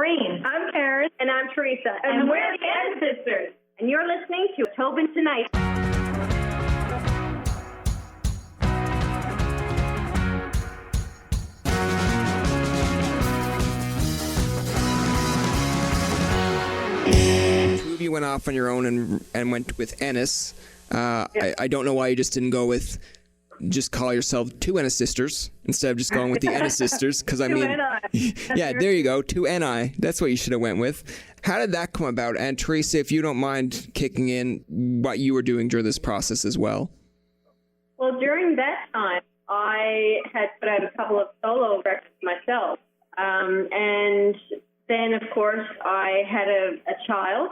Maureen. I'm Karen. And I'm Teresa. And we're the Ennis Sisters. And you're listening to Tobin Tonight. Two of you went off on your own and went with Ennis. I don't know why you just didn't go with, just call yourself two Ennis Sisters instead of just going with the Ennis Sisters. Because I mean, yeah, there you go, two NI. That's what you should have went with. How did that come about? And Teresa, if you don't mind kicking in what you were doing during this process as well. Well, during that time, I had put out a couple of solo records myself. And then, of course, I had a child.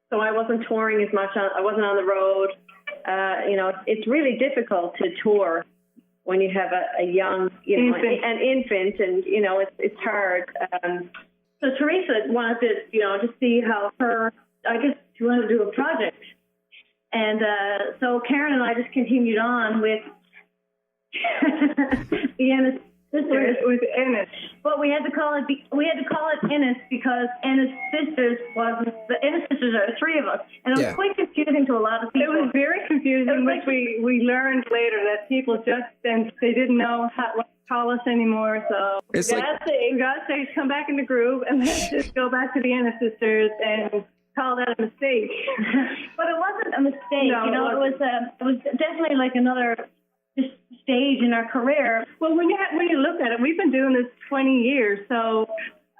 So I wasn't touring as much. I wasn't on the road. It's really difficult to tour when you have a young, an infant, and it's hard. So Teresa wanted to, see how she wanted to do a project, and so Karen and I just continued on with the Ennis Sisters with Ennis. But we had to call it Ennis because Ennis Sisters wasn't. The Ennis Sisters are three of us, and it was quite confusing to a lot of people. It was very confusing, which we learned later that people just they didn't know what to call us anymore. So we gotta say, come back in the groove, and let's just go back to the Ennis Sisters and call that a mistake. But it wasn't a mistake. No, it was definitely like another stage in our career. Well, when you look at it, we've been doing this 20 years, so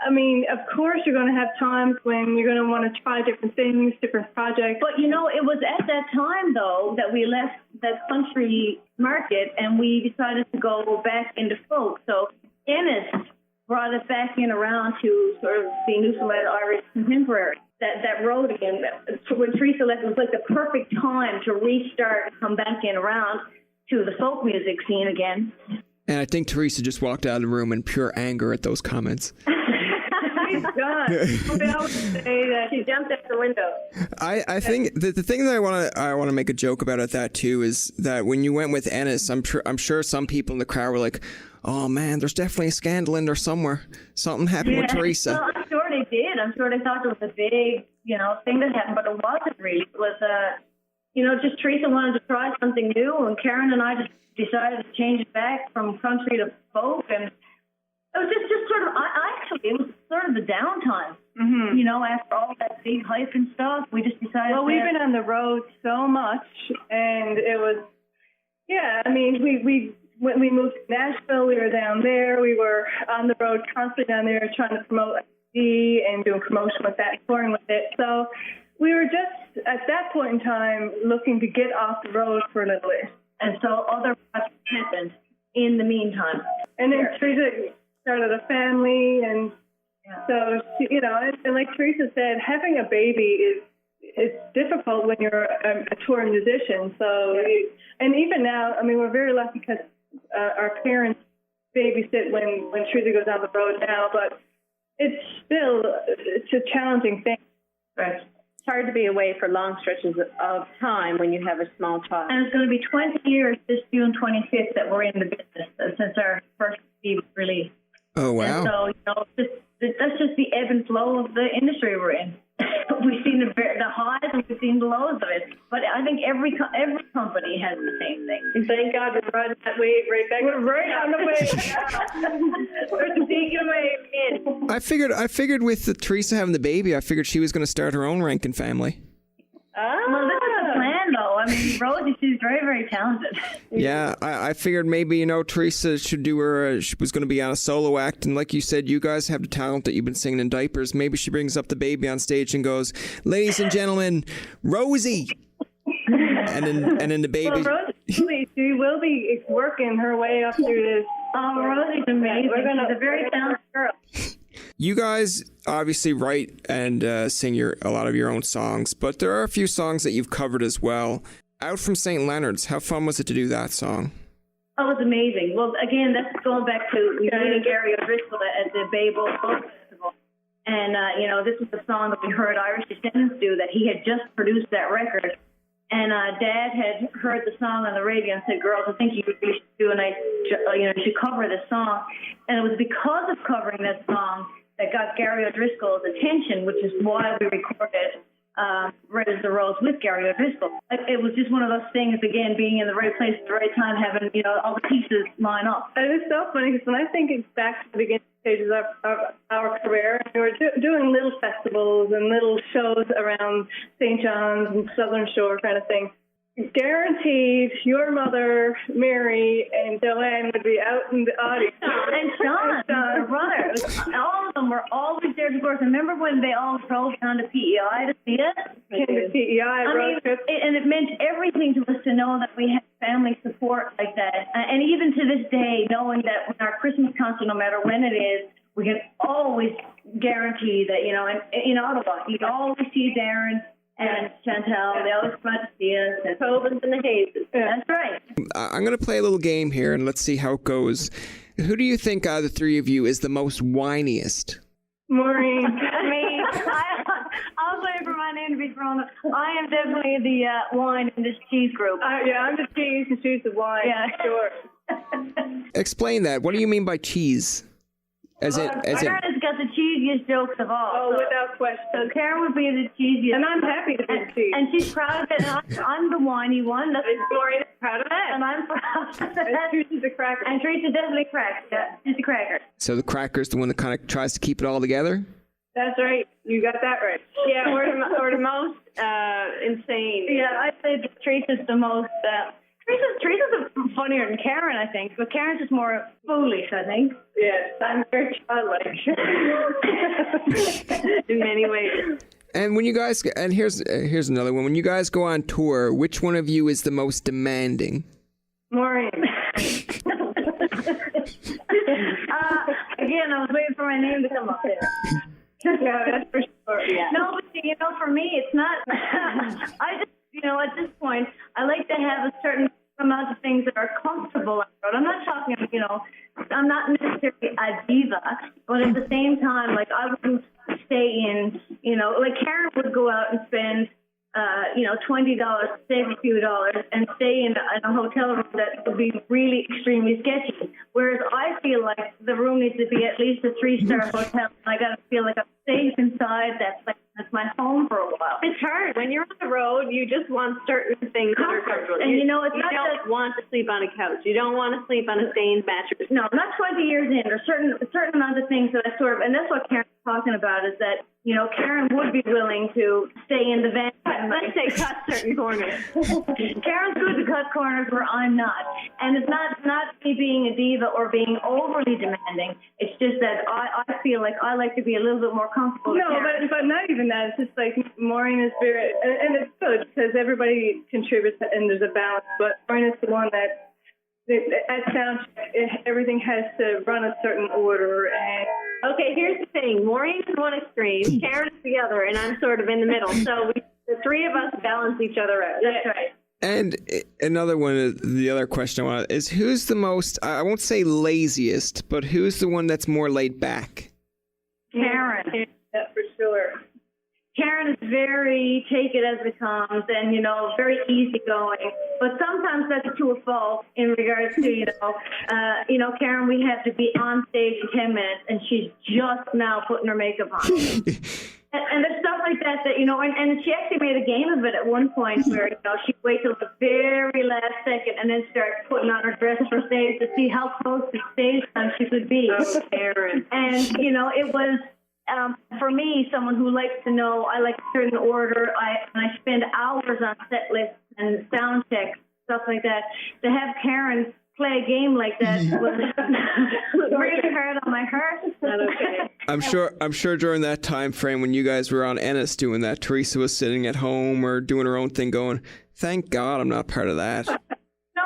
I mean, of course you're going to have times when you're going to want to try different things, different projects. But it was at that time though that we left that country market and we decided to go back into folk. So Ennis brought us back in around to sort of the Newfoundland Irish contemporary. That road again, when Teresa left, it was like the perfect time to restart and come back in around to the folk music scene again. And I think Teresa just walked out of the room in pure anger at those comments. She's gone. She jumped out the window. I think the thing that I want to make a joke about at that too is that when you went with Ennis, I'm sure some people in the crowd were like, "Oh man, there's definitely a scandal in there somewhere. Something happened with Teresa." Well, I'm sure they did. I'm sure they thought it was a big, thing that happened, but it wasn't really. It was just Teresa wanted to try something new, and Karen and I just decided to change it back from country to folk, and it was just sort of, it was sort of the downtime, after all that big hype and stuff, we just decided. Well, we've been on the road so much, and it was, when we moved to Nashville, we were down there, we were on the road constantly down there trying to promote ID and doing promotion with that, touring with it, so we were just, at that point in time, looking to get off the road for a little bit. And so other projects happened in the meantime. And then Teresa started a family, and so, and like Teresa said, having a baby is difficult when you're a touring musician. So, and even now, I mean, we're very lucky because our parents babysit when Teresa goes on the road now, but it's a challenging thing. Right. Hard to be away for long stretches of time when you have a small child. And it's going to be 20 years this June 25th that we're in the business since our first CD was released. Oh, wow. And so, that's just the ebb and flow of the industry we're in. We've seen the highs and we've seen the lows of it. But I think every company has the same thing. And thank God we're riding that wave right back. We're right on the wave. We're taking a wave in. I figured with Teresa having the baby, I figured she was going to start her own Rankin family. Well, this is the plan, though. I mean, Rosie, she's very, very talented. Yeah, I figured maybe, Teresa should do she was going to be on a solo act. And like you said, you guys have the talent that you've been singing in diapers. Maybe she brings up the baby on stage and goes, "Ladies and gentlemen, Rosie." and then the baby. Well, Rosie, she will be working her way up through this. Oh, Rosie's amazing. She's a very talented girl. You guys obviously write and sing a lot of your own songs, but there are a few songs that you've covered as well. Out from St. Leonard's, how fun was it to do that song? Oh, it was amazing. Well, again, that's going back to meeting Gary O'Driscoll at the Babel Folk Festival. And, this was a song that we heard Irish Descendants do that he had just produced that record. And Dad had heard the song on the radio and said, "Girls, I think you should do a nice, you should cover this song." And it was because of covering that song that got Gary O'Driscoll's attention, which is why we recorded Red as the Rose with Gary O'Driscoll. It was just one of those things, again, being in the right place at the right time, having, all the pieces line up. And it's so funny because when I think back to the beginning stages of our career, we were doing little festivals and little shows around St. John's and Southern Shore kind of thing. Guaranteed your mother, Mary, and Joanne would be out in the audience. And Sean, her brother. All of them were always there to course. Remember when they all drove down to PEI to see us? Came to PEI road trip. And it meant everything to us to know that we had family support like that. And even to this day, knowing that when our Christmas concert, no matter when it is, we can always guarantee that, in Ottawa, you can always see Darren and Chantel. They always come out to see us. And Tobin's and the Hazes. Yeah. That's right. I'm going to play a little game here, and let's see how it goes. Who do you think out of the three of you is the most whiniest? Maureen. Me. I'll wait for my name to be thrown up. I am definitely the wine in this cheese group. I'm the cheese and she's the wine. Yeah. Sure. Explain that. What do you mean by cheese? Karen has got the cheesiest jokes of all. Oh, without question. So Karen would be the cheesiest. And I'm happy to be the cheese. And she's proud of it. And I'm the whiny one. That's Maureen is proud of it. And I'm proud of it. And Teresa's a cracker. And Teresa definitely cracks. Yeah, she's a cracker. So the cracker's the one that kind of tries to keep it all together? That's right. You got that right. Yeah, we're the most insane. Yeah, I'd say that Teresa's the most... Teresa's funnier than Karen, I think, but Karen's just more foolish, I think. Yes, I'm very childlike. In many ways. And when you guys, and here's another one. When you guys go on tour, which one of you is the most demanding? Maureen. Again, I was waiting for my name to come up there. Yeah, that's for sure. Yeah. No, but for me, it's not. I just, at this point, I like to have a certain amount of things that are comfortable on the road. I'm not talking, I'm not necessarily a diva, but at the same time, like, I wouldn't stay in, like Karen would go out and spend, $20, save a few dollars, and stay in a hotel room that would be really extremely sketchy. Whereas I feel like the room needs to be at least a 3-star hotel, and I got to feel like I'm safe inside. That's my home for a while. It's hard. When you're on the road, you just want certain things that are comfortable. And you don't want to sleep on a couch. You don't want to sleep on a stained mattress. No, not 20 years in. There's a certain amount of things that I and that's what Karen's talking about, is that, Karen would be willing to stay in the van. Let's say cut certain corners. Karen's good to cut corners where I'm not. And it's not me being a diva or being overly demanding. It's just that I feel like I like to be a little bit more comfortable. No, but not even that. It's just like Maureen is very, and it's good because everybody contributes and there's a balance. But Maureen is the one that at soundcheck, everything has to run a certain order. And okay, here's the thing. Maureen is one extreme, Karen is the other, and I'm sort of in the middle. So the three of us balance each other out. That's right. And another one, the other question I want is, who's the most, I won't say laziest, but who's the one that's more laid back? Karen. Yeah, for sure. Karen is very take it as it comes and, very easygoing. But sometimes that's to a fault in regards to, Karen, we have to be on stage in 10 minutes and she's just now putting her makeup on. And there's stuff like that, and she actually made a game of it at one point where, she'd wait till the very last second and then start putting on her dress for stage to see how close to stage time she could be. Oh, Karen. And, it was... for me, someone who likes to know, I like a certain order. I spend hours on set lists and sound checks, stuff like that. To have Karen play a game like that was really hard on my heart. Not okay. I'm sure during that time frame when you guys were on Ennis doing that, Teresa was sitting at home or doing her own thing, going, "Thank God I'm not part of that." No,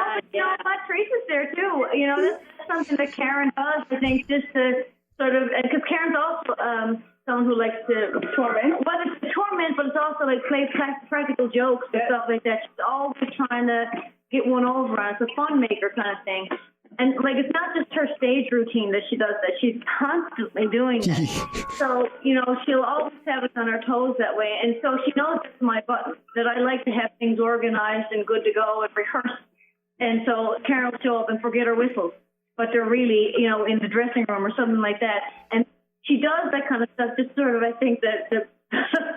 Teresa's there too. That's something that Karen does. I think just to sort of, because Karen's also someone who likes to torment. Well, it's torment, but it's also like play practical jokes and stuff like that. She's always trying to get one over on. It's a fun maker kind of thing. And it's not just her stage routine that she does that. She's constantly doing that. So, she'll always have us on our toes that way. And so she knows it's my button, that I like to have things organized and good to go and rehearsed. And so Karen will show up and forget her whistles, but they're really, in the dressing room or something like that. And she does that kind of stuff, just sort of, I think, that the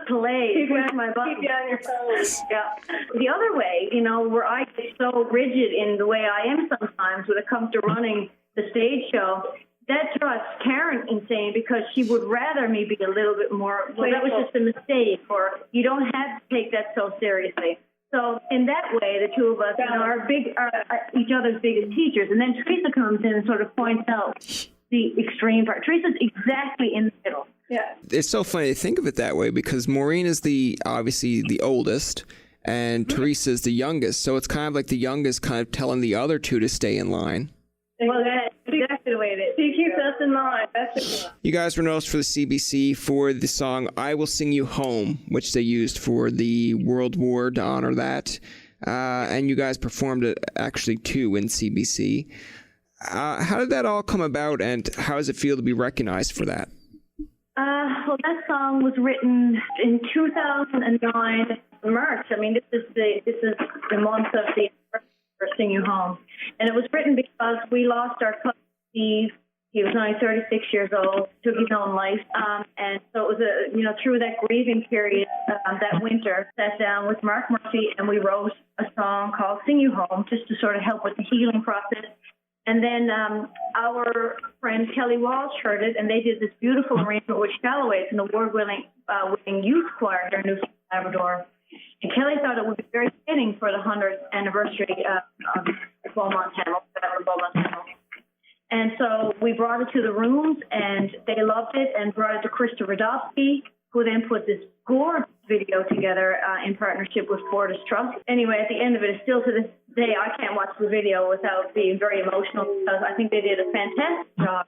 play, push my buttons. Keep you on your toes. Yeah. The other way, you know, where I get so rigid in the way I am sometimes when it comes to running the stage show, that drives Karen insane because she would rather me be a little bit more, well, that was just a mistake, or you don't have to take that so seriously. So in that way, the two of us are each other's biggest teachers. And then Teresa comes in and sort of points out the extreme part. Teresa's exactly in the middle. Yeah. It's so funny to think of it that way because Maureen is obviously the oldest and Teresa's the youngest. So it's kind of like the youngest kind of telling the other two to stay in line. Well, that's exactly the way it is. She keeps us in line. That's it. You guys were noticed for the CBC for the song I Will Sing You Home, which they used for the World War to honor that. And you guys performed it actually too in CBC. How did that all come about and how does it feel to be recognized for that? Well, that song was written in 2009, March. I mean, this is the month of the for Sing You Home. And it was written because we lost our cousin Steve. He was only 36 years old, took his own life. And so it was through that grieving period that winter, sat down with Mark Murphy and we wrote a song called Sing You Home just to sort of help with the healing process. And then our friend Kelly Walsh heard it, and they did this beautiful arrangement with Shalloway, an award-winning youth choir here in Newfoundland, Labrador. And Kelly thought it would be very fitting for the 100th anniversary of Beaumont Hamel. And so we brought it to the rooms, and they loved it, and brought it to Krista Radofsky, who then put this gorgeous video together in partnership with Fortis Trust. Anyway, at the end of it, still to this day, I can't watch the video without being very emotional because I think they did a fantastic job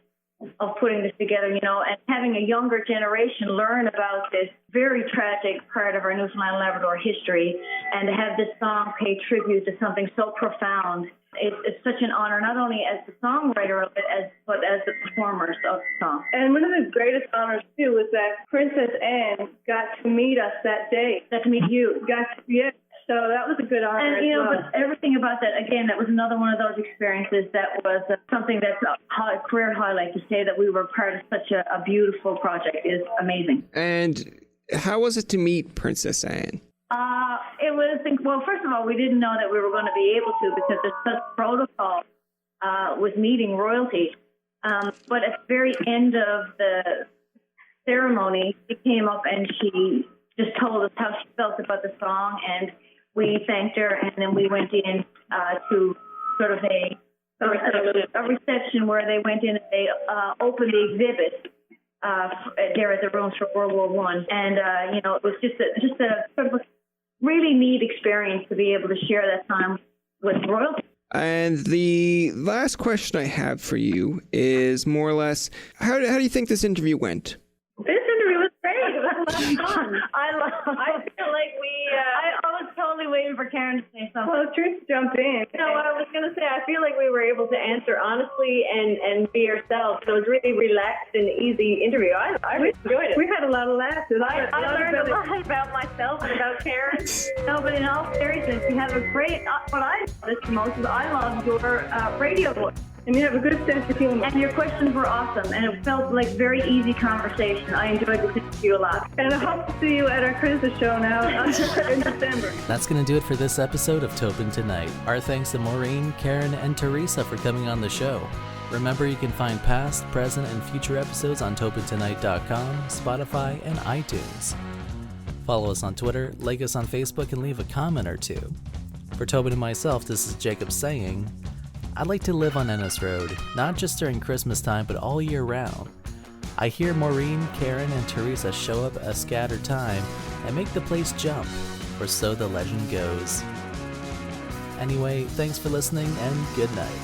of putting this together, you know, and having a younger generation learn about this very tragic part of our Newfoundland Labrador history, and to have this song pay tribute to something so profound. It's such an honor, not only as the songwriter of it, but as the performers of the song. And one of the greatest honors, too, was that Princess Anne got to meet us that day. Got to meet you. So that was a good honor. And, but everything about that, again, that was another one of those experiences that was something that's a career highlight. To say that we were part of such a beautiful project is amazing. And how was it to meet Princess Anne? It was, well, first of all, we didn't know that we were going to be able to because there's such protocol with meeting royalty. But at the very end of the ceremony, she came up and she just told us how she felt about the song, and we thanked her, and then we went in to sort of a reception where they went in and they opened the exhibit there at the rooms for World War I. And, it was just a sort of a really neat experience to be able to share that time with royalty. And the last question I have for you is more or less, how do you think this interview went? This interview was great. It was a lot of fun. I feel like I was totally waiting for Karen to say something. Well, Teresa jumped in. No, I was going to say, I feel like we were able to answer honestly and be ourselves. So it was really relaxed and easy interview. I really enjoyed it. We had a lot of laughs. I learned a lot about myself and about Karen. No, but in all seriousness, you have a great, what I noticed the most is I love your radio voice. And you have a good sense of humor. And your questions were awesome, and it felt like very easy conversation. I enjoyed this interview a lot. And I hope to see you at our Christmas show now in December. That's going to do it for this episode of Tobin Tonight. Our thanks to Maureen, Karen, and Teresa for coming on the show. Remember, you can find past, present, and future episodes on TobinTonight.com, Spotify, and iTunes. Follow us on Twitter, like us on Facebook, and leave a comment or two. For Tobin and myself, this is Jacob saying, I'd like to live on Ennis Road, not just during Christmas time, but all year round. I hear Maureen, Karen, and Teresa show up a scattered time and make the place jump, or so the legend goes. Anyway, thanks for listening, and good night.